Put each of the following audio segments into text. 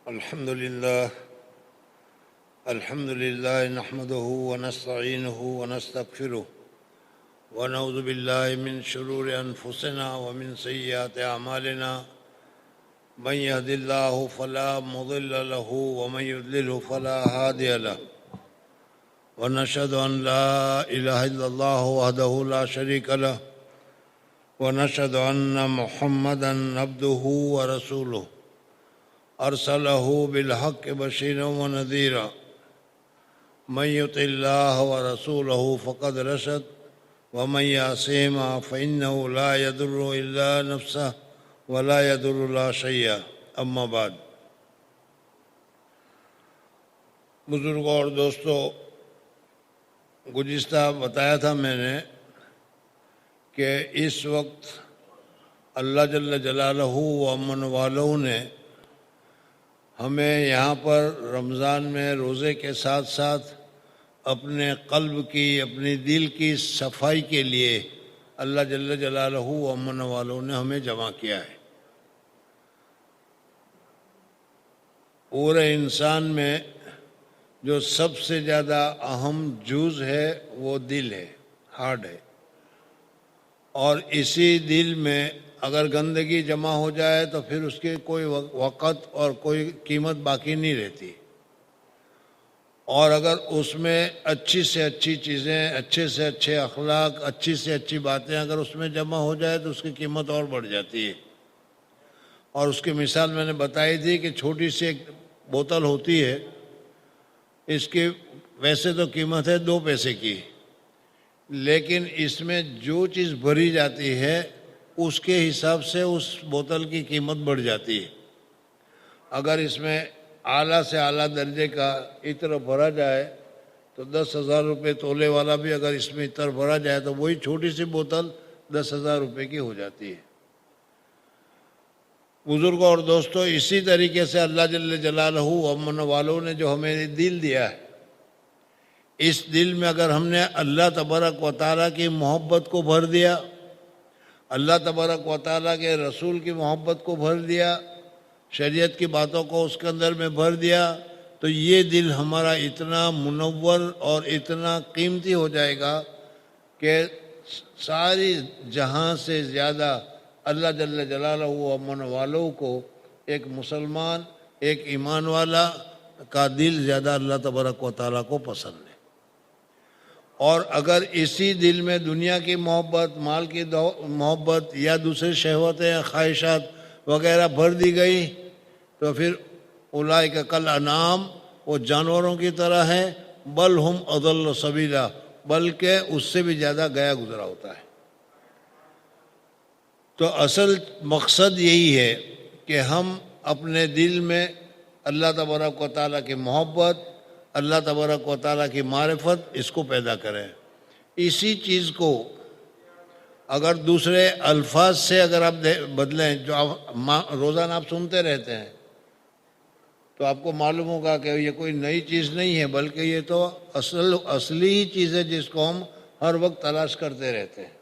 الحمد لله نحمده ونستعينه ونستغفره ونعوذ بالله من شرور أنفسنا ومن سيئات أعمالنا من يهد الله فلا مضل له ومن يضلل فلا هادي له ونشهد أن لا إله إلا الله وحده لا شريك له ونشهد أن محمدًا عبده ورسوله أرسله بالحق بشيرا ونذيرا من يطع الله ورسوله فقد رشد ومن يعصهما فإنه لا يضر إلا نفسه ولا يضر الله شيئا أما بعد. بزرگوں اور دوستوں، گزشتہ بتایا تھا میں نے کہ اس وقت اللہ جل جلالہ و امن والوں نے ہمیں یہاں پر رمضان میں روزے کے ساتھ ساتھ اپنے قلب کی، اپنی دل کی صفائی کے لیے اللہ جل جلالہ و امن والوں نے ہمیں جمع کیا ہے. پورے انسان میں جو سب سے زیادہ اہم جز ہے وہ دل ہے، ہارٹ ہے، اور اسی دل میں اگر گندگی جمع ہو جائے تو پھر اس کی کوئی وقت اور کوئی قیمت باقی نہیں رہتی. اور اگر اس میں اچھی سے اچھی چیزیں، اچھے سے اچھے اخلاق، اچھی سے اچھی باتیں اگر اس میں جمع ہو جائے تو اس کی قیمت اور بڑھ جاتی ہے. اور اس کی مثال میں نے بتائی تھی کہ چھوٹی سی ایک بوتل ہوتی ہے، اس کی ویسے تو قیمت ہے 2 پیسے کی، لیکن اس میں جو چیز بھری جاتی ہے اس کے حساب سے اس بوتل کی قیمت بڑھ جاتی ہے. اگر اس میں اعلیٰ سے اعلیٰ درجے کا عطر بھرا جائے تو 10,000 روپے تولے والا بھی اگر اس میں عطر بھرا جائے تو وہی چھوٹی سی بوتل 10,000 روپے کی ہو جاتی ہے. بزرگوں اور دوستوں، اسی طریقے سے اللہ جل جلالہ و امن والوں نے جو ہمیں دل دیا ہے، اس دل میں اگر ہم نے اللہ تبارک و تعالیٰ کی محبت کو بھر دیا، اللہ تبارک و تعالیٰ کے رسول کی محبت کو بھر دیا، شریعت کی باتوں کو اس کے اندر میں بھر دیا، تو یہ دل ہمارا اتنا منور اور اتنا قیمتی ہو جائے گا کہ ساری جہاں سے زیادہ اللہ جل جلالہ و امن والوں کو ایک مسلمان، ایک ایمان والا کا دل زیادہ اللہ تبارک و تعالیٰ کو پسند ہے. اور اگر اسی دل میں دنیا کی محبت، مال کی محبت یا دوسری شہوتیں، خواہشات وغیرہ بھر دی گئی تو پھر اولئک کالانعام، وہ جانوروں کی طرح ہے، بل ہم اضل سبیلا، بلکہ اس سے بھی زیادہ گیا گزرا ہوتا ہے. تو اصل مقصد یہی ہے کہ ہم اپنے دل میں اللہ تبارک و تعالیٰ کی محبت، اللہ تبارک و تعالیٰ کی معرفت، اس کو پیدا کریں. اسی چیز کو اگر دوسرے الفاظ سے اگر آپ بدلیں، جو روزانہ آپ سنتے رہتے ہیں، تو آپ کو معلوم ہوگا کہ یہ کوئی نئی چیز نہیں ہے، بلکہ یہ تو اصلی ہی چیز ہے جس کو ہم ہر وقت تلاش کرتے رہتے ہیں،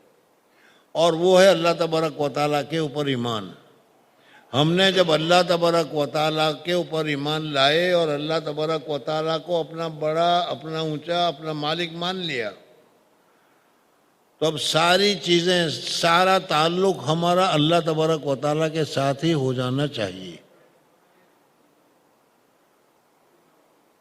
اور وہ ہے اللہ تبارک و تعالیٰ کے اوپر ایمان. ہم نے جب اللہ تبارک و تعالیٰ کے اوپر ایمان لائے اور اللہ تبارک و تعالیٰ کو اپنا بڑا، اپنا اونچا، اپنا مالک مان لیا، تو اب ساری چیزیں، سارا تعلق ہمارا اللہ تبارک و تعالیٰ کے ساتھ ہی ہو جانا چاہیے.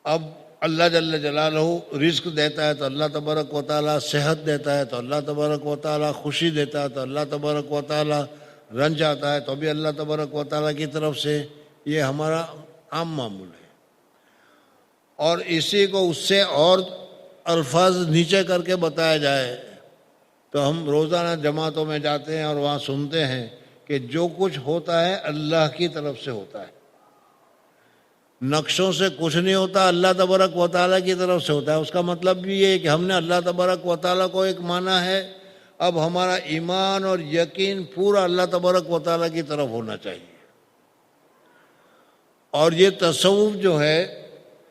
اب اللہ جل جلالہ رزق دیتا ہے تو اللہ تبارک و تعالیٰ صحت دیتا ہے، تو اللہ تبارک و تعالیٰ خوشی دیتا ہے، تو اللہ تبارک و تعالیٰ رنج آتا ہے تو بھی اللہ تبارک و تعالیٰ کی طرف سے. یہ ہمارا عام معمول ہے. اور اسی کو اس سے اور الفاظ نیچے کر کے بتایا جائے تو ہم روزانہ جماعتوں میں جاتے ہیں اور وہاں سنتے ہیں کہ جو کچھ ہوتا ہے اللہ کی طرف سے ہوتا ہے، نقشوں سے کچھ نہیں ہوتا، اللہ تبارک و تعالیٰ کی طرف سے ہوتا ہے. اس کا مطلب بھی یہ ہے کہ ہم نے اللہ تبارک و تعالیٰ کو ایک مانا ہے. اب ہمارا ایمان اور یقین پورا اللہ تبارک و تعالیٰ کی طرف ہونا چاہیے. اور یہ تصوف جو ہے،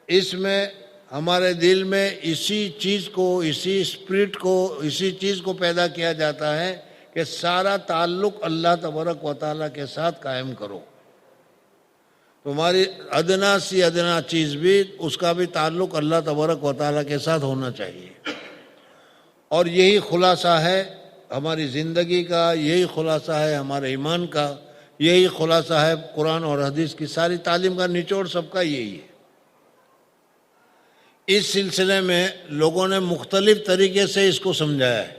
اس میں ہمارے دل میں اسی چیز کو، اسی اسپرٹ کو، اسی چیز کو پیدا کیا جاتا ہے کہ سارا تعلق اللہ تبارک و تعالیٰ کے ساتھ قائم کرو. تمہاری ادنا سی ادنا چیز بھی اس کا بھی تعلق اللہ تبارک و تعالیٰ کے ساتھ ہونا چاہیے. اور یہی خلاصہ ہے ہماری زندگی کا، یہی خلاصہ ہے ہمارے ایمان کا، یہی خلاصہ ہے قرآن اور حدیث کی ساری تعلیم کا نچوڑ سب کا یہی ہے. اس سلسلے میں لوگوں نے مختلف طریقے سے اس کو سمجھایا ہے.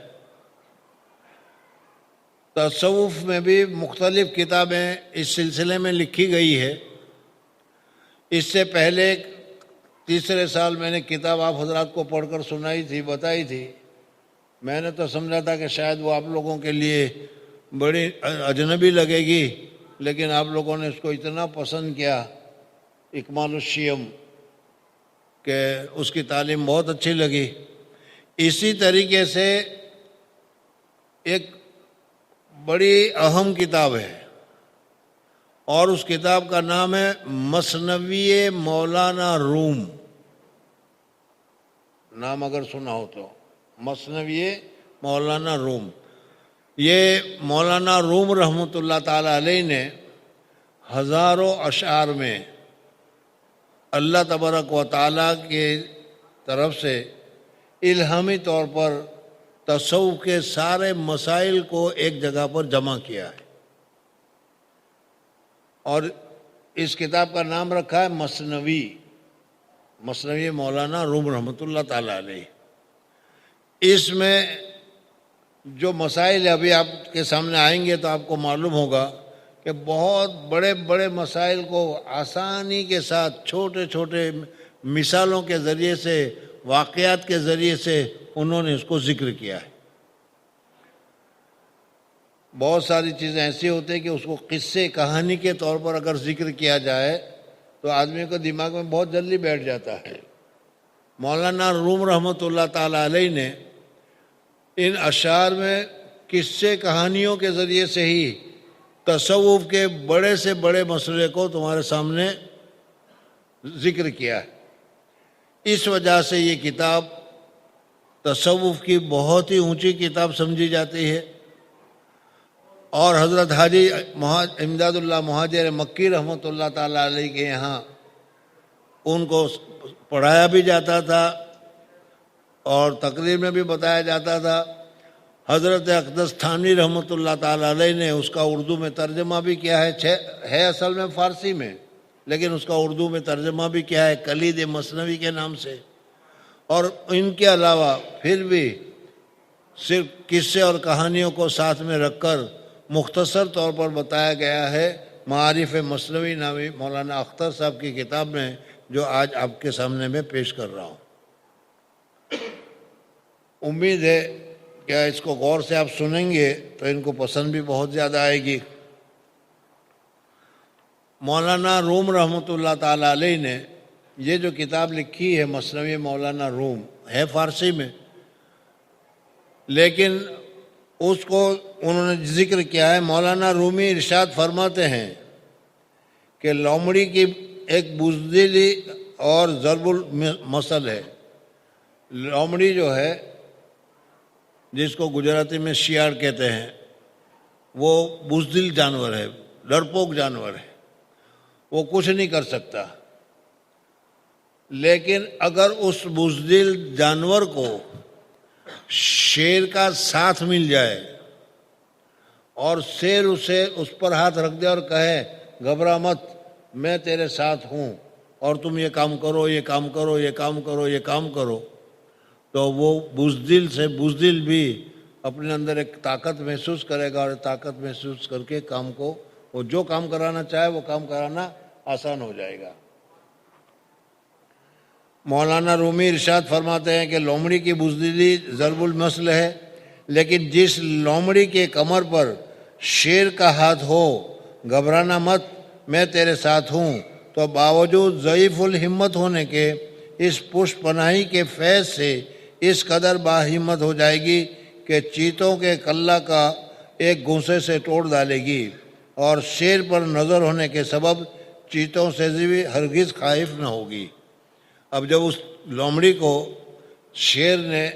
تصوف میں بھی مختلف کتابیں اس سلسلے میں لکھی گئی ہے. اس سے پہلے تیسرے سال میں نے کتاب آپ حضرات کو پڑھ کر سنائی تھی، بتائی تھی. میں نے تو سمجھا تھا کہ شاید وہ آپ لوگوں کے لیے بڑی اجنبی لگے گی، لیکن آپ لوگوں نے اس کو اتنا پسند کیا، اکمال الشیم، کہ اس کی تعلیم بہت اچھی لگی. اسی طریقے سے ایک بڑی اہم کتاب ہے اور اس کتاب کا نام ہے مثنوی مولانا روم. نام اگر سنا ہو تو مثنوی مولانا روم. یہ مولانا روم رحمۃ اللہ تعالی علیہ نے ہزاروں اشعار میں اللہ تبارک و تعالیٰ کے طرف سے الہامی طور پر تصوف کے سارے مسائل کو ایک جگہ پر جمع کیا ہے اور اس کتاب کا نام رکھا ہے مثنوی مولانا روم رحمۃ اللہ تعالیٰ علیہ. اس میں جو مسائل ابھی آپ کے سامنے آئیں گے تو آپ کو معلوم ہوگا کہ بہت بڑے بڑے مسائل کو آسانی کے ساتھ چھوٹے چھوٹے مثالوں کے ذریعے سے، واقعات کے ذریعے سے انہوں نے اس کو ذکر کیا ہے. بہت ساری چیزیں ایسی ہوتی ہیں کہ اس کو قصے کہانی کے طور پر اگر ذکر کیا جائے تو آدمی کو دماغ میں بہت جلدی بیٹھ جاتا ہے. مولانا روم رحمۃ اللہ تعالیٰ علیہ نے ان اشعار میں قصے کہانیوں کے ذریعے سے ہی تصوف کے بڑے سے بڑے مسئلے کو تمہارے سامنے ذکر کیا ہے. اس وجہ سے یہ کتاب تصوف کی بہت ہی اونچی کتاب سمجھی جاتی ہے. اور حضرت حاجی امداد اللہ مہاجر مکی رحمۃ اللہ تعالیٰ علیہ کے یہاں ان کو پڑھایا بھی جاتا تھا اور تقریر میں بھی بتایا جاتا تھا. حضرت اقدس تھانوی رحمۃ اللہ تعالیٰ علیہ نے اس کا اردو میں ترجمہ بھی کیا ہے اصل میں فارسی میں، لیکن اس کا اردو میں ترجمہ بھی کیا ہے کلید مثنوی کے نام سے. اور ان کے علاوہ پھر بھی صرف قصے اور کہانیوں کو ساتھ میں رکھ کر مختصر طور پر بتایا گیا ہے معارف مثنوی نامی مولانا اختر صاحب کی کتاب میں، جو آج آپ کے سامنے میں پیش کر رہا ہوں. امید ہے کہ اس کو غور سے آپ سنیں گے تو ان کو پسند بھی بہت زیادہ آئے گی. مولانا روم رحمۃ اللہ تعالیٰ علیہ نے یہ جو کتاب لکھی ہے مثنوی مولانا روم، ہے فارسی میں، لیکن اس کو انہوں نے ذکر کیا ہے. مولانا رومی ارشاد فرماتے ہیں کہ لومڑی کی ایک بزدلی اور ضرب المثل ہے. لومڑی جو ہے، جس کو گجراتی میں شیاڑ کہتے ہیں، وہ بزدل جانور ہے، ڈرپوک جانور ہے، وہ کچھ نہیں کر سکتا. لیکن اگر اس بزدل جانور کو شیر کا ساتھ مل جائے اور شیر اسے اس پر ہاتھ رکھ دے اور کہے گھبرا مت، میں تیرے ساتھ ہوں اور تم یہ کام کرو، یہ کام کرو، یہ کام کرو، یہ کام کرو، تو وہ بزدل سے بزدل بھی اپنے اندر ایک طاقت محسوس کرے گا اور طاقت محسوس کر کے کام کو، وہ جو کام کرانا چاہے وہ کام کرانا آسان ہو جائے گا. مولانا رومی ارشاد فرماتے ہیں کہ لومڑی کی بزدلی ضرب المثل ہے، لیکن جس لومڑی کے کمر پر شیر کا ہاتھ ہو، گھبرانا مت، میں تیرے ساتھ ہوں، تو باوجود ضعیف الہمت ہونے کے اس پشت پناہی کے فیض سے اس قدر باہمت ہو جائے گی کہ چیتوں کے کلہ کا ایک گھونسے سے توڑ ڈالے گی اور شیر پر نظر ہونے کے سبب چیتوں سے بھی ہرگز خائف نہ ہوگی. اب جب اس لومڑی کو شیر نے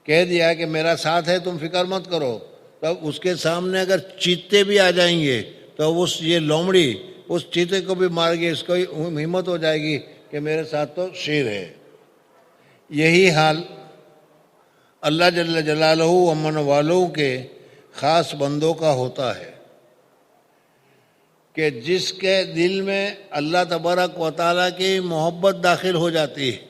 کہہ دیا کہ میرا ساتھ ہے، تم فکر مت کرو، تب اس کے سامنے اگر چیتے بھی آ جائیں گے تو یہ لومڑی اس چیتے کو بھی مار گئی، اس کو ہمت ہو جائے گی کہ میرے ساتھ تو شیر ہے۔ یہی حال اللہ جل جلالہ و من والوں کے خاص بندوں کا ہوتا ہے کہ جس کے دل میں اللہ تبارک و تعالیٰ کی محبت داخل ہو جاتی ہے،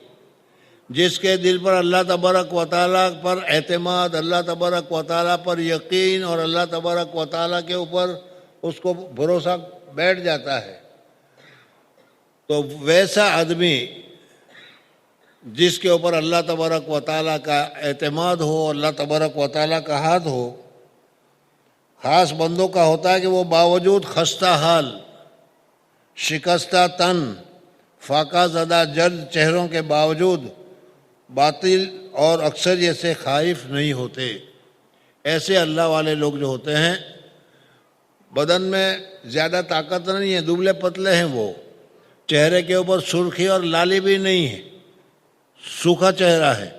جس کے دل پر اللہ تبارک و تعالیٰ پر اعتماد، اللہ تبارک و تعالیٰ پر یقین اور اللہ تبارک و تعالیٰ کے اوپر اس کو بھروسہ بیٹھ جاتا ہے، تو ویسا آدمی جس کے اوپر اللہ تبارک و تعالیٰ کا اعتماد ہو، اللہ تبارک و تعالیٰ کا ہاتھ ہو، خاص بندوں کا ہوتا ہے کہ وہ باوجود خستہ حال، شکستہ تن، فاقہ زدہ جلد چہروں کے باوجود باطل اور اکثریت سے خائف نہیں ہوتے۔ ایسے اللہ والے لوگ جو ہوتے ہیں، بدن میں زیادہ طاقت نہیں ہے، دبلے پتلے ہیں، وہ چہرے کے اوپر سرخی اور لالی بھی نہیں ہے، سوکھا چہرہ ہے،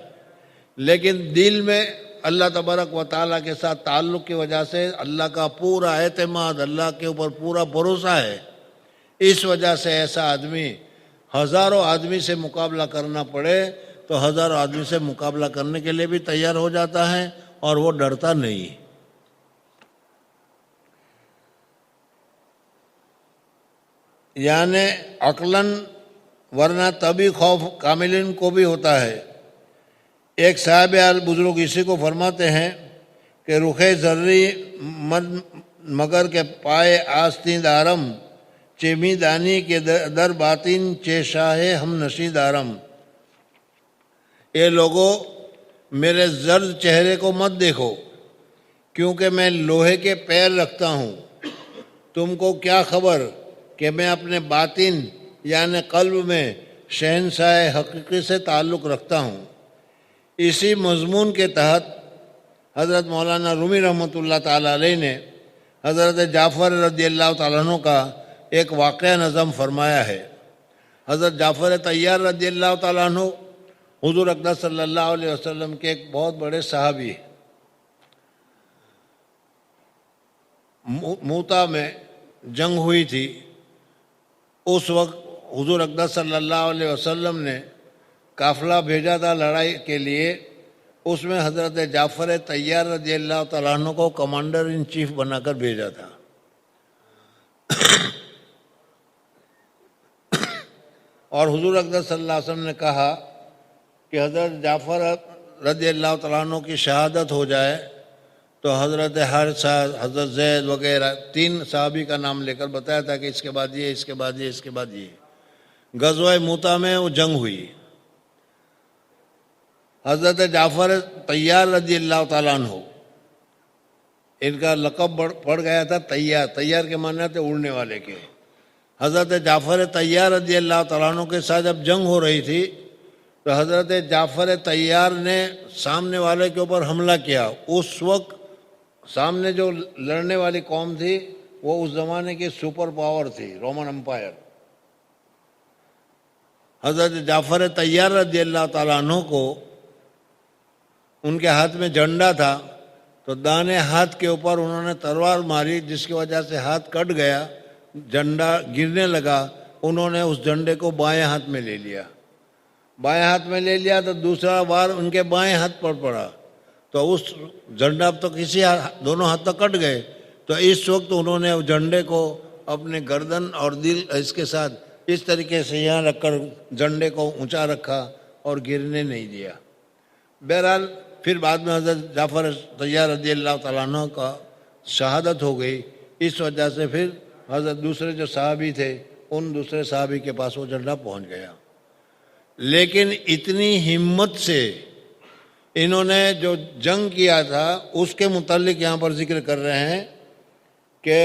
لیکن دل میں اللہ تبارک و تعالیٰ کے ساتھ تعلق کی وجہ سے اللہ کا پورا اعتماد، اللہ کے اوپر پورا بھروسہ ہے۔ اس وجہ سے ایسا آدمی ہزاروں آدمی سے مقابلہ کرنا پڑے تو ہزاروں آدمی سے مقابلہ کرنے کے لیے بھی تیار ہو جاتا ہے اور وہ ڈرتا نہیں۔ یعنی عقلاً، ورنہ تبھی خوف کاملین کو بھی ہوتا ہے۔ ایک صاحب بزرگ اسی کو فرماتے ہیں کہ رخے زرری مگر کے پائے آستین دارم، چیمی دانی کے در باطن چے شاہ ہم نشی دارم۔ اے لوگوں، میرے زرد چہرے کو مت دیکھو، کیونکہ میں لوہے کے پیر رکھتا ہوں۔ تم کو کیا خبر کہ میں اپنے باطن یعنی قلب میں شہنشاہ حقیقی سے تعلق رکھتا ہوں۔ اسی مضمون کے تحت حضرت مولانا رومی رحمۃ اللہ تعالیٰ علیہ نے حضرت جعفر رضی اللہ تعالیٰ عنہ کا ایک واقعہ نظم فرمایا ہے۔ حضرت جعفر طیار رضی اللہ تعالیٰ عنہ حضور اقدس صلی اللہ علیہ وسلم کے ایک بہت بڑے صحابی ہیں۔ موتا میں جنگ ہوئی تھی، اس وقت حضور اقدس صلی اللہ علیہ وسلم نے قافلہ بھیجا تھا لڑائی کے لیے، اس میں حضرت جعفر طیار رضی اللہ تعالیٰ عنہ کو کمانڈر ان چیف بنا کر بھیجا تھا۔ اور حضور اقدس صلی اللہ علیہ وسلم نے کہا کہ حضرت جعفر رضی اللہ تعالیٰ عنہ کی شہادت ہو جائے تو حضرت حارثہ، حضرت زید وغیرہ 3 صحابی کا نام لے کر بتایا تھا کہ اس کے بعد یہ، اس کے بعد یہ، اس کے بعد یہ۔ غزوہ موتا میں وہ جنگ ہوئی، حضرت جعفر طیار رضی اللہ تعالیٰ عنہ، ان کا لقب پڑ گیا تھا طیار۔ طیار کے معنی تھے اڑنے والے کے۔ حضرت جعفر طیار رضی اللہ تعالیٰ عنہ کے ساتھ جب جنگ ہو رہی تھی تو حضرت جعفر طیار نے سامنے والے کے اوپر حملہ کیا۔ اس وقت سامنے جو لڑنے والی قوم تھی وہ اس زمانے کی سپر پاور تھی، رومن امپائر۔ حضرت جعفر طیار رضی اللہ تعالیٰ عنہ کو ان کے ہاتھ میں جھنڈا تھا، تو دانے ہاتھ کے اوپر انہوں نے تلوار ماری، جس کی وجہ سے ہاتھ کٹ گیا، جھنڈا گرنے لگا۔ انہوں نے اس جھنڈے کو بائیں ہاتھ میں لے لیا، بائیں ہاتھ میں لے لیا تو دوسرا بار ان کے بائیں ہاتھ پر پڑا، تو اس جھنڈا اب تو دونوں ہاتھ تو کٹ گئے۔ تو اس وقت انہوں نے اس جھنڈے کو اپنے گردن اور دل اس کے ساتھ اس طریقے سے یہاں رکھ کر جھنڈے کو اونچا رکھا اور گرنے نہیں دیا۔ بہرحال پھر بعد میں حضرت جعفر طیار رضی اللہ تعالیٰ عنہ کا شہادت ہو گئی۔ اس وجہ سے پھر حضرت دوسرے جو صحابی تھے ان دوسرے صحابی کے پاس وہ جھنڈا پہنچ گیا۔ لیکن اتنی ہمت سے انہوں نے جو جنگ کیا تھا اس کے متعلق یہاں پر ذکر کر رہے ہیں کہ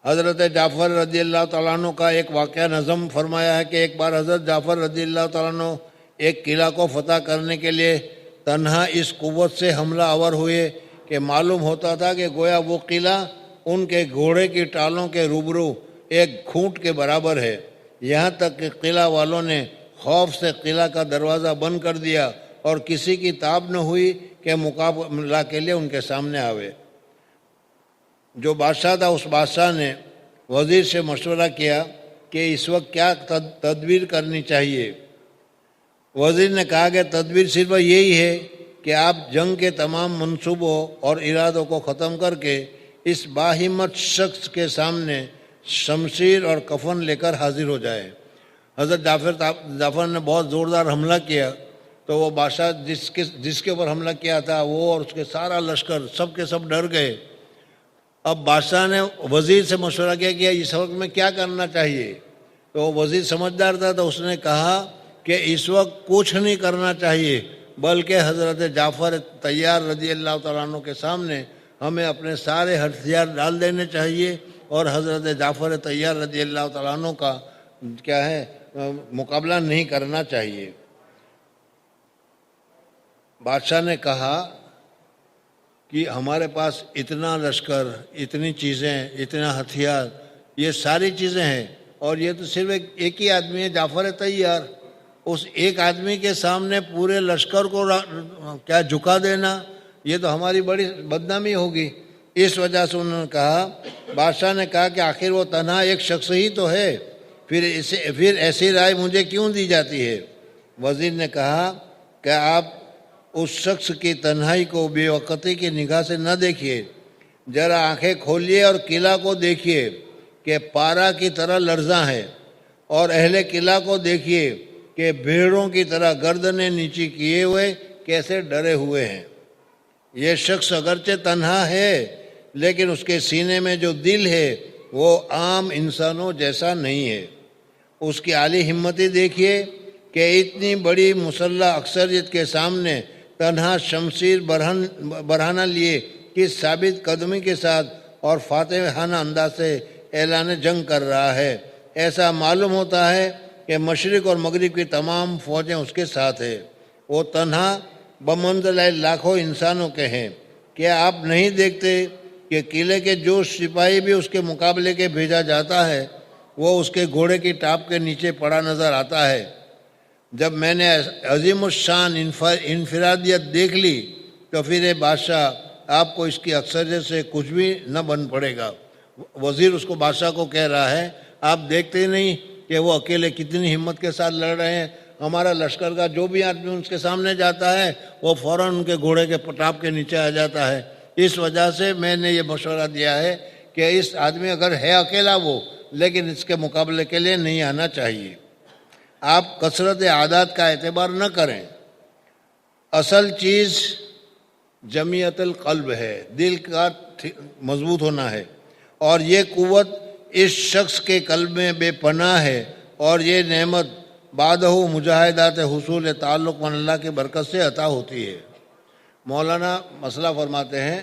حضرت جعفر رضی اللہ تعالیٰ عنہ کا ایک واقعہ نظم فرمایا ہے کہ ایک بار حضرت جعفر رضی اللہ تعالیٰ عنہ ایک قلعہ کو فتح کرنے کے لیے تنہا اس قوت سے حملہ آور ہوئے کہ معلوم ہوتا تھا کہ گویا وہ قلعہ ان کے گھوڑے کی ٹالوں کے روبرو ایک کھونٹ کے برابر ہے۔ یہاں تک کہ قلعہ والوں نے خوف سے قلعہ کا دروازہ بند کر دیا اور کسی کی تاب نہ ہوئی کہ مقابلہ کے لیے ان کے سامنے آوے۔ جو بادشاہ تھا اس بادشاہ نے وزیر سے مشورہ کیا کہ اس وقت کیا تدبیر کرنی چاہیے۔ وزیر نے کہا کہ تدبیر صرف یہی ہے کہ آپ جنگ کے تمام منصوبوں اور ارادوں کو ختم کر کے اس باہمت شخص کے سامنے شمشیر اور کفن لے کر حاضر ہو جائے۔ حضرت جعفر نے بہت زوردار حملہ کیا تو وہ بادشاہ جس کے اوپر حملہ کیا تھا وہ اور اس کے سارا لشکر سب کے سب ڈر گئے۔ اب بادشاہ نے وزیر سے مشورہ کیا کہ اس وقت میں کیا کرنا چاہیے، تو وزیر سمجھدار تھا تو اس نے کہا کہ اس وقت کچھ نہیں کرنا چاہیے، بلکہ حضرت جعفر طیار رضی اللہ تعالیٰ عنہ کے سامنے ہمیں اپنے سارے ہتھیار ڈال دینے چاہیے اور حضرت جعفر طیار رضی اللہ تعالیٰ عنہ کا کیا ہے مقابلہ نہیں کرنا چاہیے۔ بادشاہ نے کہا کہ ہمارے پاس اتنا لشکر، اتنی چیزیں، اتنا ہتھیار، یہ ساری چیزیں ہیں اور یہ تو صرف ایک ہی آدمی ہے جعفر طیار، اس ایک آدمی کے سامنے پورے لشکر کو کیا جھکا دینا، یہ تو ہماری بڑی بدنامی ہوگی۔ اس وجہ سے انہوں نے کہا، بادشاہ نے کہا کہ آخر وہ تنہا ایک شخص ہی تو ہے، پھر ایسی رائے مجھے کیوں دی جاتی ہے؟ وزیر نے کہا کہ آپ اس شخص کی تنہائی کو بے وقتی کی نگاہ سے نہ دیکھیے، ذرا آنکھیں کھولیے اور قلعہ کو دیکھیے کہ پارا کی طرح لرزاں ہے، اور اہل قلعہ کو دیکھیے کہ بھیڑوں کی طرح گردنیں نیچی کیے ہوئے کیسے ڈرے ہوئے ہیں۔ یہ شخص اگرچہ تنہا ہے لیکن اس کے سینے میں جو دل ہے وہ عام انسانوں جیسا نہیں ہے۔ اس کی عالی ہمتی دیکھیے کہ اتنی بڑی مسلح اکثریت کے سامنے تنہا شمشیر برہنہ لیے کس ثابت قدمی کے ساتھ اور فاتحانہ انداز سے اعلان جنگ کر رہا ہے۔ ایسا معلوم ہوتا ہے کہ مشرق اور مغرب کی تمام فوجیں اس کے ساتھ ہیں۔ وہ تنہا بمنزلہ لاکھوں انسانوں کے ہیں۔ کیا آپ نہیں دیکھتے کہ قلعے کے جو سپاہی بھی اس کے مقابلے کے بھیجا جاتا ہے وہ اس کے گھوڑے کی ٹاپ کے نیچے پڑا نظر آتا ہے؟ جب میں نے عظیم الشان انفرادیت دیکھ لی تو پھر بادشاہ آپ کو اس کی اکثریت سے کچھ بھی نہ بن پڑے گا۔ وزیر اس کو بادشاہ کو کہہ رہا ہے، آپ دیکھتے ہی نہیں کہ وہ اکیلے کتنی ہمت کے ساتھ لڑ رہے ہیں، ہمارا لشکر کا جو بھی آدمی اس کے سامنے جاتا ہے وہ فوراً ان کے گھوڑے کے ٹاپ کے نیچے آ جاتا ہے۔ اس وجہ سے میں نے یہ مشورہ دیا ہے کہ اس آدمی اگر ہے اکیلا وہ، لیکن اس کے مقابلے کے لیے نہیں آنا چاہیے۔ آپ کثرت عادات کا اعتبار نہ کریں، اصل چیز جمعیت القلب ہے، دل کا مضبوط ہونا ہے، اور یہ قوت اس شخص کے قلب میں بے پناہ ہے، اور یہ نعمت بعدہ مجاہدات حصول تعلق من اللہ کی برکت سے عطا ہوتی ہے۔ مولانا مسئلہ فرماتے ہیں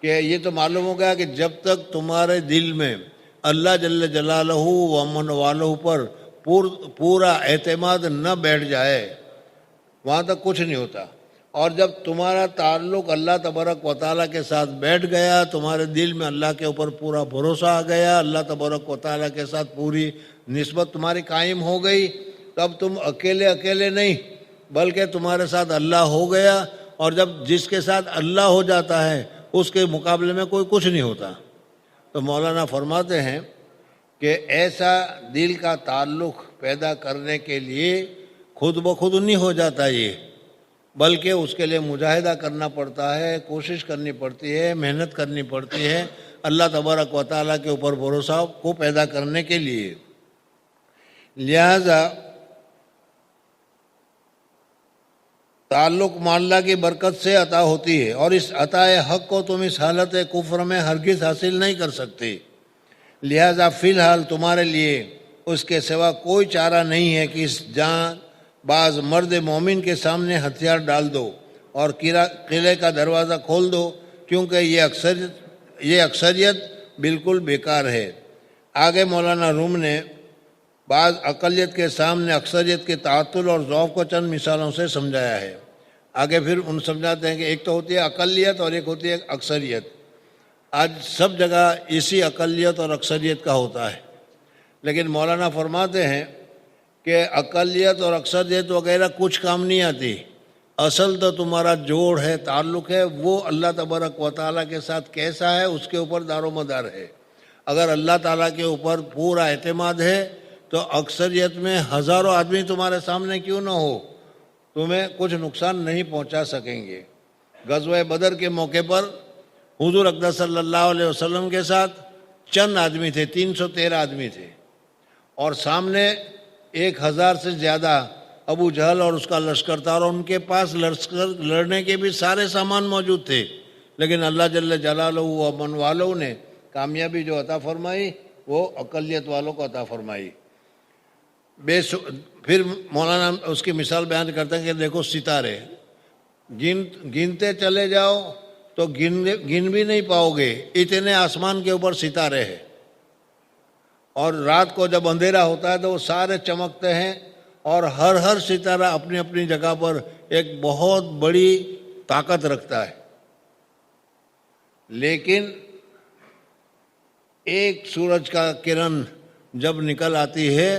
کہ یہ تو معلوم ہو گیا کہ جب تک تمہارے دل میں اللہ جل جلالہ و من والہ پر پورا اعتماد نہ بیٹھ جائے وہاں تک کچھ نہیں ہوتا، اور جب تمہارا تعلق اللہ تبارک و تعالیٰ کے ساتھ بیٹھ گیا، تمہارے دل میں اللہ کے اوپر پورا بھروسہ آ گیا، اللہ تبارک و تعالیٰ کے ساتھ پوری نسبت تمہاری قائم ہو گئی، تب تم اکیلے نہیں بلکہ تمہارے ساتھ اللہ ہو گیا، اور جب جس کے ساتھ اللہ ہو جاتا ہے اس کے مقابلے میں کوئی کچھ نہیں ہوتا۔ تو مولانا فرماتے ہیں کہ ایسا دل کا تعلق پیدا کرنے کے لیے خود بخود نہیں ہو جاتا یہ، بلکہ اس کے لیے مجاہدہ کرنا پڑتا ہے، کوشش کرنی پڑتی ہے، محنت کرنی پڑتی ہے اللہ تبارک و تعالیٰ کے اوپر بھروسہ کو پیدا کرنے کے لیے۔ لہذا تعلق مع اللہ کی برکت سے عطا ہوتی ہے، اور اس عطا حق کو تم اس حالت کفر میں ہرگز حاصل نہیں کر سکتے۔ لہذا فی الحال تمہارے لیے اس کے سوا کوئی چارہ نہیں ہے کہ اس جان باز مرد مومن کے سامنے ہتھیار ڈال دو اور قلعے کا دروازہ کھول دو، کیونکہ یہ اکثریت بالکل بیکار ہے۔ آگے مولانا روم نے بعض اقلیت کے سامنے اکثریت کے تعطل اور ضعف کو چند مثالوں سے سمجھایا ہے۔ آگے پھر ان سمجھاتے ہیں کہ ایک تو ہوتی ہے اقلیت اور ایک ہوتی ہے اکثریت۔ آج سب جگہ اسی اقلیت اور اکثریت کا ہوتا ہے، لیکن مولانا فرماتے ہیں کہ اقلیت اور اکثریت وغیرہ کچھ کام نہیں آتی، اصل تو تمہارا جوڑ ہے، تعلق ہے، وہ اللہ تبارک و تعالیٰ کے ساتھ کیسا ہے اس کے اوپر دار و مدار ہے۔ اگر اللہ تعالیٰ کے اوپر پورا اعتماد ہے تو اکثریت میں ہزاروں آدمی تمہارے سامنے کیوں نہ ہو، تمہیں کچھ نقصان نہیں پہنچا سکیں گے۔ غزوہ بدر کے موقع پر حضور اقدس صلی اللہ علیہ وسلم کے ساتھ چند آدمی تھے، 313 آدمی تھے، اور سامنے 1000 سے زیادہ ابو جہل اور اس کا لشکر تھا، اور ان کے پاس لڑنے کے بھی سارے سامان موجود تھے، لیکن اللہ جل جلالہ و امن والوں نے کامیابی جو عطا فرمائی وہ اقلیت والوں کو عطا فرمائی۔ پھر مولانا اس کی مثال بیان کرتے ہیں کہ دیکھو ستارے گنتے چلے جاؤ تو گن بھی نہیں پاؤ گے، اتنے آسمان کے اوپر ستارے ہیں، اور رات کو جب اندھیرا ہوتا ہے تو وہ سارے چمکتے ہیں، اور ہر ستارہ اپنی اپنی جگہ پر ایک بہت بڑی طاقت رکھتا ہے۔ لیکن ایک سورج کا کرن جب نکل آتی ہے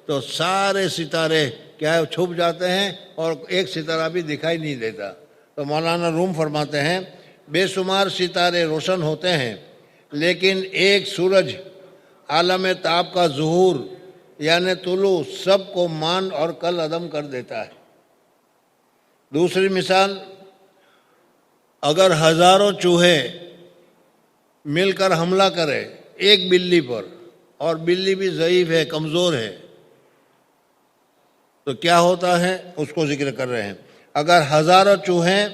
تو سارے ستارے کیا ہے چھپ جاتے ہیں، اور ایک ستارہ بھی دکھائی نہیں دیتا۔ تو مولانا روم فرماتے ہیں بے شمار ستارے روشن ہوتے ہیں، لیکن ایک سورج عالم تاب کا ظہور یعنی طلوع سب کو مان اور کل عدم کر دیتا ہے۔ دوسری مثال، اگر ہزاروں چوہے مل کر حملہ کرے ایک بلی پر، اور بلی بھی ضعیف ہے، کمزور ہے، تو کیا ہوتا ہے اس کو ذکر کر رہے ہیں۔ اگر ہزاروں چوہے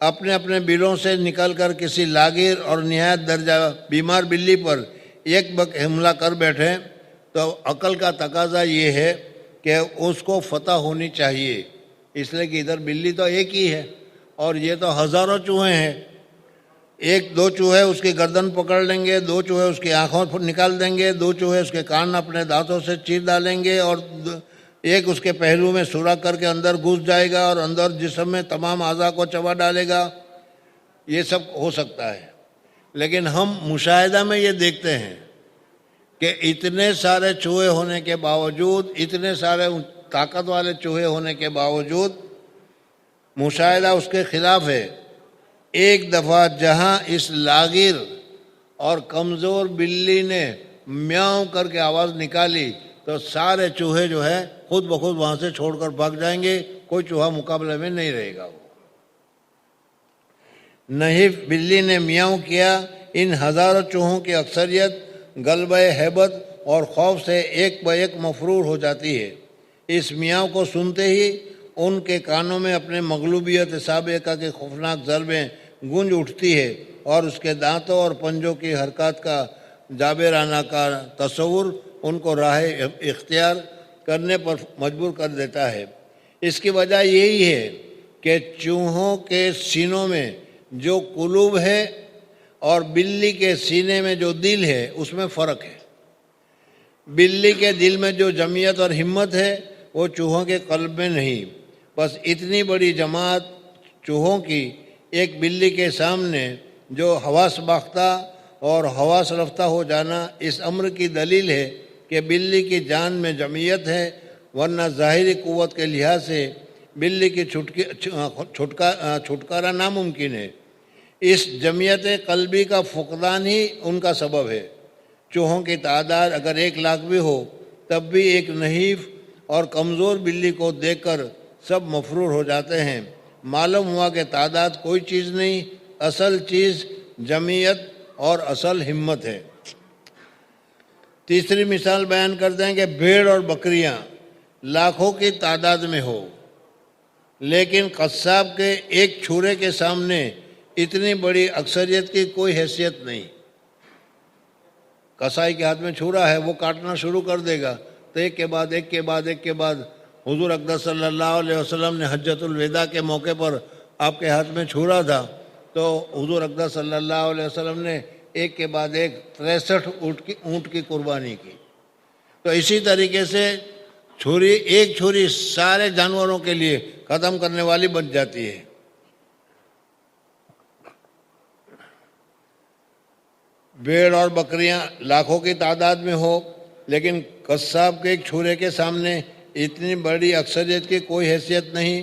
اپنے اپنے بلوں سے نکل کر کسی لاغر اور نہایت درجہ بیمار بلی پر ایک وقت حملہ کر بیٹھے تو عقل کا تقاضا یہ ہے کہ اس کو فتح ہونی چاہیے، اس لیے کہ ادھر بلی تو ایک ہی ہے اور یہ تو ہزاروں چوہے ہیں۔ ایک دو چوہے اس کی گردن پکڑ لیں گے، دو چوہے اس کی آنکھوں نکال دیں گے، دو چوہے اس کے کان اپنے دانتوں سے چیر ڈالیں گے، اور ایک اس کے پہلو میں سوراخ کر کے اندر گھس جائے گا اور اندر جسم میں تمام اعضاء کو چبا ڈالے گا۔ یہ سب ہو سکتا ہے، لیکن ہم مشاہدہ میں یہ دیکھتے ہیں کہ اتنے سارے چوہے ہونے کے باوجود، اتنے سارے طاقت والے چوہے ہونے کے باوجود مشاہدہ اس کے خلاف ہے۔ ایک دفعہ جہاں اس لاغر اور کمزور بلی نے میاؤں کر کے آواز نکالی تو سارے چوہے جو ہے خود بخود وہاں سے چھوڑ کر بھاگ جائیں گے، کوئی چوہا مقابلے میں نہیں رہے گا۔ نہیں بلی نے میاؤں کیا، ان ہزاروں چوہوں کی اکثریت غلبہ ہیبت اور خوف سے ایک با ایک مفرور ہو جاتی ہے۔ اس میاؤں کو سنتے ہی ان کے کانوں میں اپنے مغلوبیت سابقہ کی خوفناک ضربیں گونج اٹھتی ہے، اور اس کے دانتوں اور پنجوں کی حرکات کا جابرانہ کا تصور ان کو راہ اختیار کرنے پر مجبور کر دیتا ہے۔ اس کی وجہ یہی ہے کہ چوہوں کے سینوں میں جو قلوب ہے اور بلی کے سینے میں جو دل ہے اس میں فرق ہے۔ بلی کے دل میں جو جمعیت اور ہمت ہے وہ چوہوں کے قلب میں نہیں۔ بس اتنی بڑی جماعت چوہوں کی ایک بلی کے سامنے جو حواس باختہ اور حواس رفتہ ہو جانا اس امر کی دلیل ہے کہ بلی کی جان میں جمعیت ہے، ورنہ ظاہری قوت کے لحاظ سے بلی کی چھٹکارا ناممکن ہے۔ اس جمعیت قلبی کا فقدان ہی ان کا سبب ہے۔ چوہوں کی تعداد اگر 1,00,000 بھی ہو تب بھی ایک نحیف اور کمزور بلی کو دیکھ کر سب مفرور ہو جاتے ہیں۔ معلوم ہوا کہ تعداد کوئی چیز نہیں، اصل چیز جمعیت اور اصل ہمت ہے۔ تیسری مثال بیان کرتے ہیں کہ بھیڑ اور بکریاں لاکھوں کی تعداد میں ہو، لیکن قصاب کے ایک چھرے کے سامنے اتنی بڑی اکثریت کی کوئی حیثیت نہیں۔ قصائی کے ہاتھ میں چھرا ہے، وہ کاٹنا شروع کر دے گا تو ایک کے بعد ایک کے بعد ایک کے بعد حضور اقدس صلی اللہ علیہ وسلم نے حجۃ الوداع کے موقع پر آپ کے ہاتھ میں چھرا تھا تو حضور اقدس صلی اللہ علیہ وسلم نے ایک کے بعد ایک 63 اونٹ کی قربانی کی۔ تو اسی طریقے سے ایک چھری سارے جانوروں کے لیے ختم کرنے والی بن جاتی ہے۔ بھیڑ اور بکریاں لاکھوں کی تعداد میں ہو، لیکن قصاب کے ایک چھرے کے سامنے اتنی بڑی اکثریت کی کوئی حیثیت نہیں۔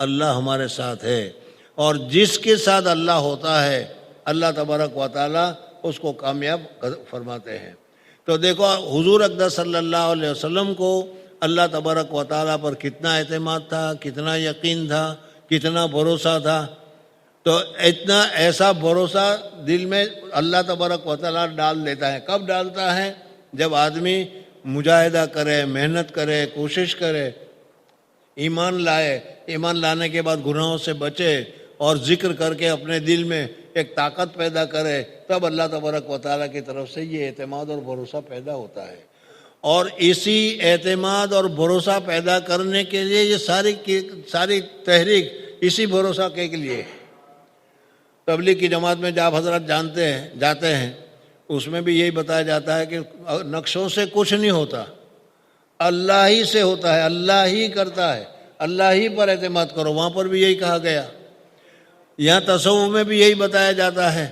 اللہ ہمارے ساتھ ہے، اور جس کے ساتھ اللہ ہوتا ہے اللہ تبارک و تعالیٰ اس کو کامیاب فرماتے ہیں۔ تو دیکھو حضور اقدس صلی اللہ علیہ وسلم کو اللہ تبارک و تعالیٰ پر کتنا اعتماد تھا، کتنا یقین تھا، کتنا بھروسہ تھا۔ تو اتنا ایسا بھروسہ دل میں اللہ تبارک و تعالیٰ ڈال دیتا ہے۔ کب ڈالتا ہے؟ جب آدمی مجاہدہ کرے، محنت کرے، کوشش کرے، ایمان لائے، ایمان لانے کے بعد گناہوں سے بچے اور ذکر کر کے اپنے دل میں ایک طاقت پیدا کرے، تب اللہ تبارک و تعالیٰ کی طرف سے یہ اعتماد اور بھروسہ پیدا ہوتا ہے۔ اور اسی اعتماد اور بھروسہ پیدا کرنے کے لیے یہ ساری تحریک اسی بھروسہ کے لیے۔ تبلیغ کی جماعت میں جب حضرات جاتے ہیں اس میں بھی یہی بتایا جاتا ہے کہ نقشوں سے کچھ نہیں ہوتا، اللہ ہی سے ہوتا ہے، اللہ ہی کرتا ہے، اللہ ہی پر اعتماد کرو۔ وہاں پر بھی یہی کہا گیا۔ یہاں تصوف میں بھی یہی بتایا جاتا ہے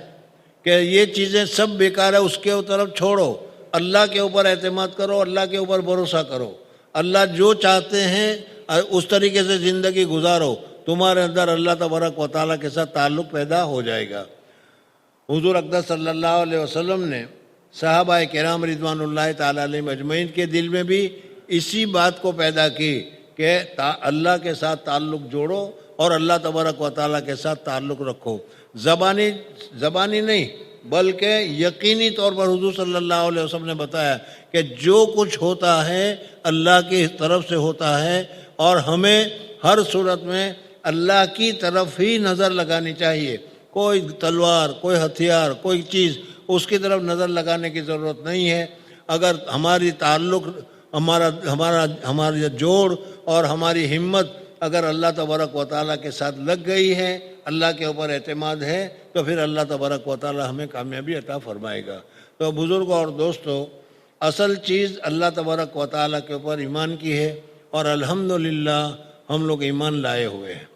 کہ یہ چیزیں سب بیکار ہے، اس کے طرف چھوڑو، اللہ کے اوپر اعتماد کرو، اللہ کے اوپر بھروسہ کرو، اللہ جو چاہتے ہیں اس طریقے سے زندگی گزارو، تمہارے اندر اللہ تبارک و تعالیٰ کے ساتھ تعلق پیدا ہو جائے گا۔ حضور اقدس صلی اللہ علیہ وسلم نے صحابہ کرام رضوان اللہ تعالیٰ علیہم اجمعین کے دل میں بھی اسی بات کو پیدا کی کہ اللہ کے ساتھ تعلق جوڑو اور اللہ تبارک و تعالیٰ کے ساتھ تعلق رکھو۔ زبانی نہیں بلکہ یقینی طور پر حضور صلی اللہ علیہ وسلم نے بتایا کہ جو کچھ ہوتا ہے اللہ کی طرف سے ہوتا ہے، اور ہمیں ہر صورت میں اللہ کی طرف ہی نظر لگانی چاہیے۔ کوئی تلوار، کوئی ہتھیار، کوئی چیز اس کی طرف نظر لگانے کی ضرورت نہیں ہے۔ اگر ہماری تعلق، ہمارا جوڑ اور ہماری ہمت اگر اللہ تبارک و تعالیٰ کے ساتھ لگ گئی ہے، اللہ کے اوپر اعتماد ہے، تو پھر اللہ تبارک و تعالیٰ ہمیں کامیابی عطا فرمائے گا۔ تو بزرگوں اور دوستو، اصل چیز اللہ تبارک و تعالیٰ کے اوپر ایمان کی ہے، اور الحمدللہ ہم لوگ ایمان لائے ہوئے ہیں۔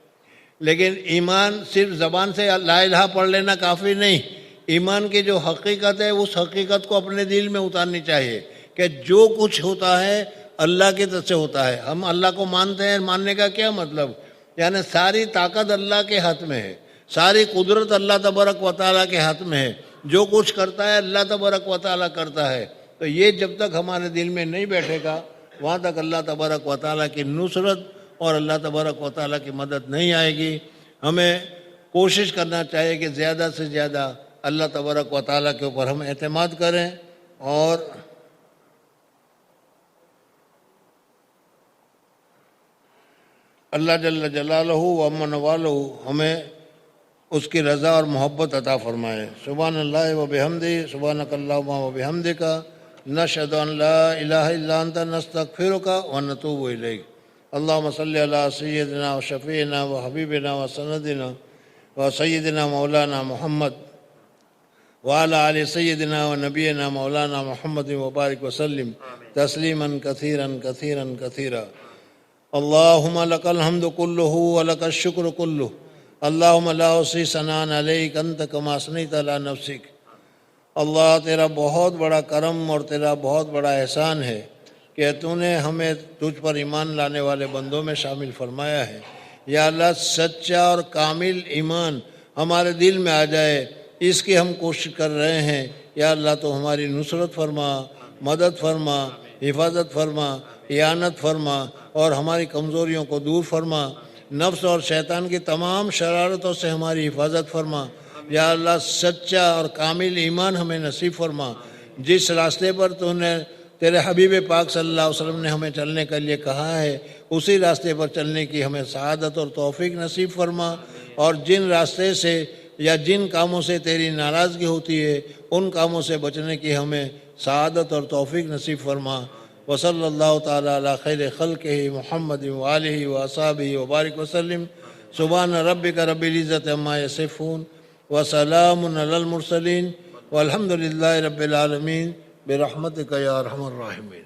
لیکن ایمان صرف زبان سے لا الہ پڑھ لینا کافی نہیں، ایمان کی جو حقیقت ہے اس حقیقت کو اپنے دل میں اتارنی چاہیے کہ جو کچھ ہوتا ہے اللہ کی طرف سے ہوتا ہے۔ ہم اللہ کو مانتے ہیں، ماننے کا کیا مطلب؟ یعنی ساری طاقت اللہ کے ہاتھ میں ہے، ساری قدرت اللہ تبارک و تعالیٰ کے ہاتھ میں ہے، جو کچھ کرتا ہے اللہ تبارک و تعالیٰ کرتا ہے۔ تو یہ جب تک ہمارے دل میں نہیں بیٹھے گا وہاں تک اللہ تبارک و تعالیٰ کی نصرت اور اللہ تبارک و تعالیٰ کی مدد نہیں آئے گی۔ ہمیں کوشش کرنا چاہیے کہ زیادہ سے زیادہ اللہ تبارک و تعالیٰ کے اوپر ہم اعتماد کریں، اور اللہ جل جلالہ و امن والہ ہمیں اس کی رضا اور محبت عطا فرمائے۔ سبحان اللہ و بحمدہ، سبحانک اللہم و بحمدک، نشہد ان لا الہ الا انت، نستغفرک و نتوب الیک۔ اللہم صلی علی سیدنا و شفیعنا و حبیبنا و سندنا و سیدنا مولانا محمد وعلی آل سیدنا و نبینا مولانا محمد وبارک وسلم تسلیما کثیرا کثیرا کثیرا۔ اللہم لک الحمد کلہ ولک الشکر کلہ، اللہم لا احصی ثناء علیک انت کما اثنیت علی نفسک۔ اللہ تیرا بہت بڑا کرم اور تیرا بہت بڑا احسان ہے کہ تو نے ہمیں تجھ پر ایمان لانے والے بندوں میں شامل فرمایا ہے۔ یا اللہ، سچا اور کامل ایمان ہمارے دل میں آ جائے، اس کی ہم کوشش کر رہے ہیں۔ یا اللہ تو ہماری نصرت فرما، مدد فرما، حفاظت فرما، اعانت فرما، اور ہماری کمزوریوں کو دور فرما، نفس اور شیطان کی تمام شرارتوں سے ہماری حفاظت فرما۔ یا اللہ سچا اور کامل ایمان ہمیں نصیب فرما۔ جس راستے پر تو نے تیرے حبیب پاک صلی اللہ علیہ وسلم نے ہمیں چلنے کے لیے کہا ہے، اسی راستے پر چلنے کی ہمیں سعادت اور توفیق نصیب فرما، اور جن راستے سے یا جن کاموں سے تیری ناراضگی ہوتی ہے ان کاموں سے بچنے کی ہمیں سعادت اور توفیق نصیب فرما۔ وصلی اللہ تعالی علی خیر خلقہ محمد وآلہ واصحابہ وبارک وسلم۔ سبحان ربک رب العزۃ عما یصفون وسلام علی المرسلین والحمد للہ رب العالمین برحمتک یا ارحم الراحمین۔